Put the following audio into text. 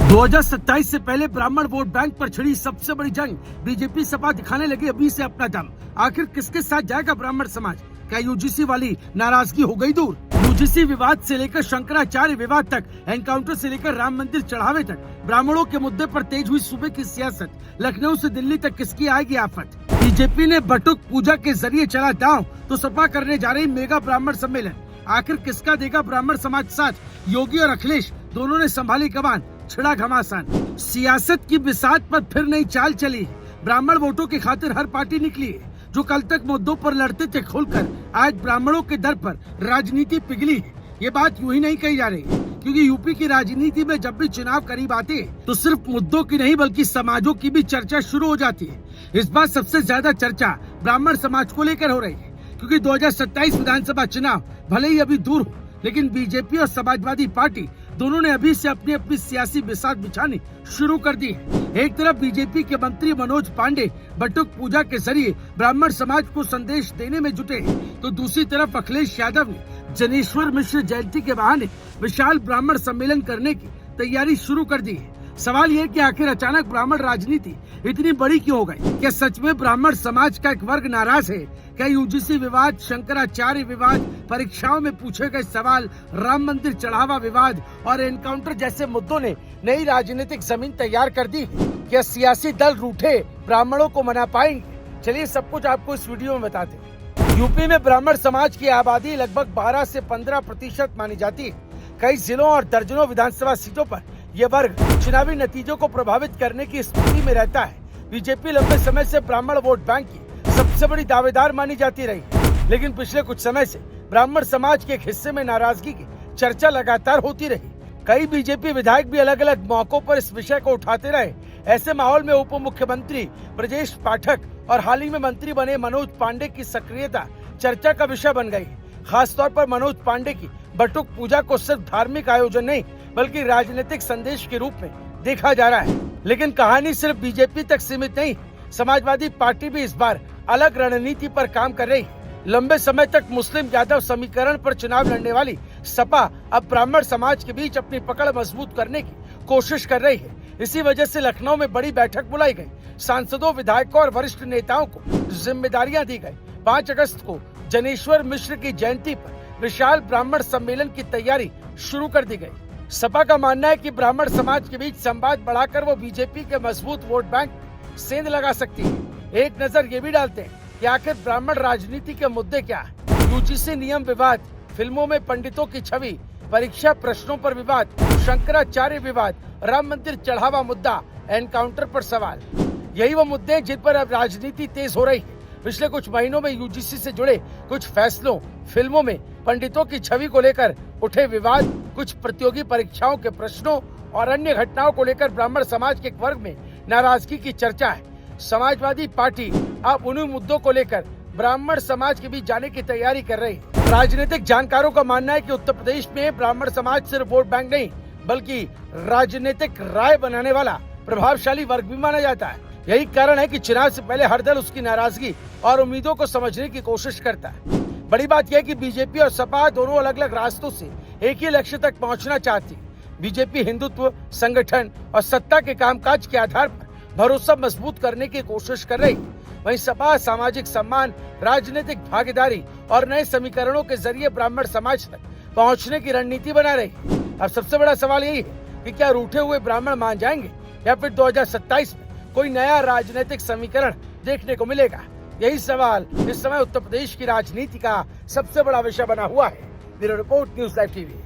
2027 से पहले ब्राह्मण वोट बैंक पर छिड़ी सबसे बड़ी जंग। बीजेपी सपा दिखाने लगी अभी से अपना दम। आखिर किसके साथ जाएगा ब्राह्मण समाज? क्या यूजीसी वाली नाराजगी हो गई दूर? यूजीसी विवाद से लेकर शंकराचार्य विवाद तक, एनकाउंटर से लेकर राम मंदिर चढ़ावे तक, ब्राह्मणों के मुद्दे पर तेज हुई सूबे की सियासत। लखनऊ से दिल्ली तक किसकी आएगी आफत? बीजेपी ने बटुक पूजा के जरिए चला दांव, तो सपा करने जा रही मेगा ब्राह्मण सम्मेलन। आखिर किसका देगा ब्राह्मण समाज साथ? योगी और अखिलेश दोनों ने संभाली कमान, छिड़ा घमासान। सियासत की बिसात पर फिर नई चाल चली। ब्राह्मण वोटों की खातिर हर पार्टी निकली है। जो कल तक मुद्दों पर लड़ते थे खुलकर, आज ब्राह्मणों के दर पर राजनीति पिघली है। ये बात यूं ही नहीं कही जा रही, क्योंकि यूपी की राजनीति में जब भी चुनाव करीब आते हैं तो सिर्फ मुद्दों की नहीं बल्कि समाजों की भी चर्चा शुरू हो जाती है। इस बार सबसे ज्यादा चर्चा ब्राह्मण समाज को लेकर हो रही है, क्योंकि 2027 विधानसभा चुनाव भले ही अभी दूर हो, लेकिन बीजेपी और समाजवादी पार्टी दोनों ने अभी से अपनी अपनी सियासी बिसात बिछानी शुरू कर दी है। एक तरफ बीजेपी के मंत्री मनोज पांडे बटुक पूजा के जरिए ब्राह्मण समाज को संदेश देने में जुटे हैं, तो दूसरी तरफ अखिलेश यादव ने जनेश्वर मिश्र जयंती के बहाने विशाल ब्राह्मण सम्मेलन करने की तैयारी शुरू कर दी है। सवाल ये कि आखिर अचानक ब्राह्मण राजनीति इतनी बड़ी क्यों हो गई? क्या सच में ब्राह्मण समाज का एक वर्ग नाराज है? क्या यूजीसी विवाद, शंकराचार्य विवाद, परीक्षाओं में पूछे गए सवाल, राम मंदिर चढ़ावा विवाद और एनकाउंटर जैसे मुद्दों ने नई राजनीतिक जमीन तैयार कर दी? क्या सियासी दल रूठे ब्राह्मणों को मना पाएंगे? चलिए सब कुछ आपको इस वीडियो में बताते हैं। यूपी में ब्राह्मण समाज की आबादी लगभग 12 से 15% मानी जाती है। कई जिलों और दर्जनों विधानसभा सीटों पर यह वर्ग चुनावी नतीजों को प्रभावित करने की स्थिति में रहता है। बीजेपी लंबे समय से ब्राह्मण वोट बैंक की सबसे बड़ी दावेदार मानी जाती रही, लेकिन पिछले कुछ समय से ब्राह्मण समाज के एक हिस्से में नाराजगी की चर्चा लगातार होती रही। कई बीजेपी विधायक भी अलग अलग मौकों पर इस विषय को उठाते रहे। ऐसे माहौल में उप मुख्यमंत्री ब्रजेश पाठक और हाल ही में मंत्री बने मनोज पांडे की सक्रियता चर्चा का विषय बन गई। खासतौर पर मनोज पांडे की बटुक पूजा को सिर्फ धार्मिक आयोजन नहीं बल्कि राजनीतिक संदेश के रूप में देखा जा रहा है। लेकिन कहानी सिर्फ बीजेपी तक सीमित नहीं, समाजवादी पार्टी भी इस बार अलग रणनीति पर काम कर रही है। लंबे समय तक मुस्लिम यादव समीकरण पर चुनाव लड़ने वाली सपा अब ब्राह्मण समाज के बीच अपनी पकड़ मजबूत करने की कोशिश कर रही है। इसी वजह से लखनऊ में बड़ी बैठक बुलाई गई। सांसदों, विधायकों और वरिष्ठ नेताओं को जिम्मेदारियां दी गई। 5 अगस्त को जनेश्वर मिश्र की जयंती पर विशाल ब्राह्मण सम्मेलन की तैयारी शुरू कर दी गई। सपा का मानना है कि ब्राह्मण समाज के बीच संवाद बढ़ाकर वो बीजेपी के मजबूत वोट बैंक सेंध लगा सकती है। एक नजर ये भी डालते हैं कि आखिर ब्राह्मण राजनीति के मुद्दे क्या है। यूजीसी नियम विवाद, फिल्मों में पंडितों की छवि, परीक्षा प्रश्नों पर विवाद, शंकराचार्य विवाद, राम मंदिर चढ़ावा मुद्दा, एनकाउंटर पर सवाल, यही वो मुद्दे हैं जिन पर अब राजनीति तेज हो रही है। पिछले कुछ महीनों में यूजीसी से जुड़े कुछ फैसलों, फिल्मों में पंडितों की छवि को लेकर उठे विवाद, कुछ प्रतियोगी परीक्षाओं के प्रश्नों और अन्य घटनाओं को लेकर ब्राह्मण समाज के एक वर्ग में नाराजगी की चर्चा है। समाजवादी पार्टी अब उन्हीं मुद्दों को लेकर ब्राह्मण समाज के बीच जाने की तैयारी कर रही है। राजनीतिक जानकारों का मानना है कि उत्तर प्रदेश में ब्राह्मण समाज सिर्फ वोट बैंक नहीं बल्कि राजनीतिक राय बनाने वाला प्रभावशाली वर्ग भी माना जाता है। यही कारण है कि चुनाव से पहले हर दल उसकी नाराजगी और उम्मीदों को समझने की कोशिश करता है। बड़ी बात यह है कि बीजेपी और सपा दोनों अलग अलग रास्तों से एक ही लक्ष्य तक पहुंचना चाहती है। बीजेपी हिंदुत्व, संगठन और सत्ता के कामकाज के आधार पर भरोसा मजबूत करने की कोशिश कर रही है। वहीं सपा सामाजिक सम्मान, राजनीतिक भागीदारी और नए समीकरणों के जरिए ब्राह्मण समाज तक पहुंचने की रणनीति बना रही है। अब सबसे बड़ा सवाल यही है कि क्या रूठे हुए ब्राह्मण मान जाएंगे या फिर 2027 में कोई नया राजनीतिक समीकरण देखने को मिलेगा? यही सवाल इस समय उत्तर प्रदेश की राजनीति का सबसे बड़ा विषय बना हुआ है। Bureau report, news live TV.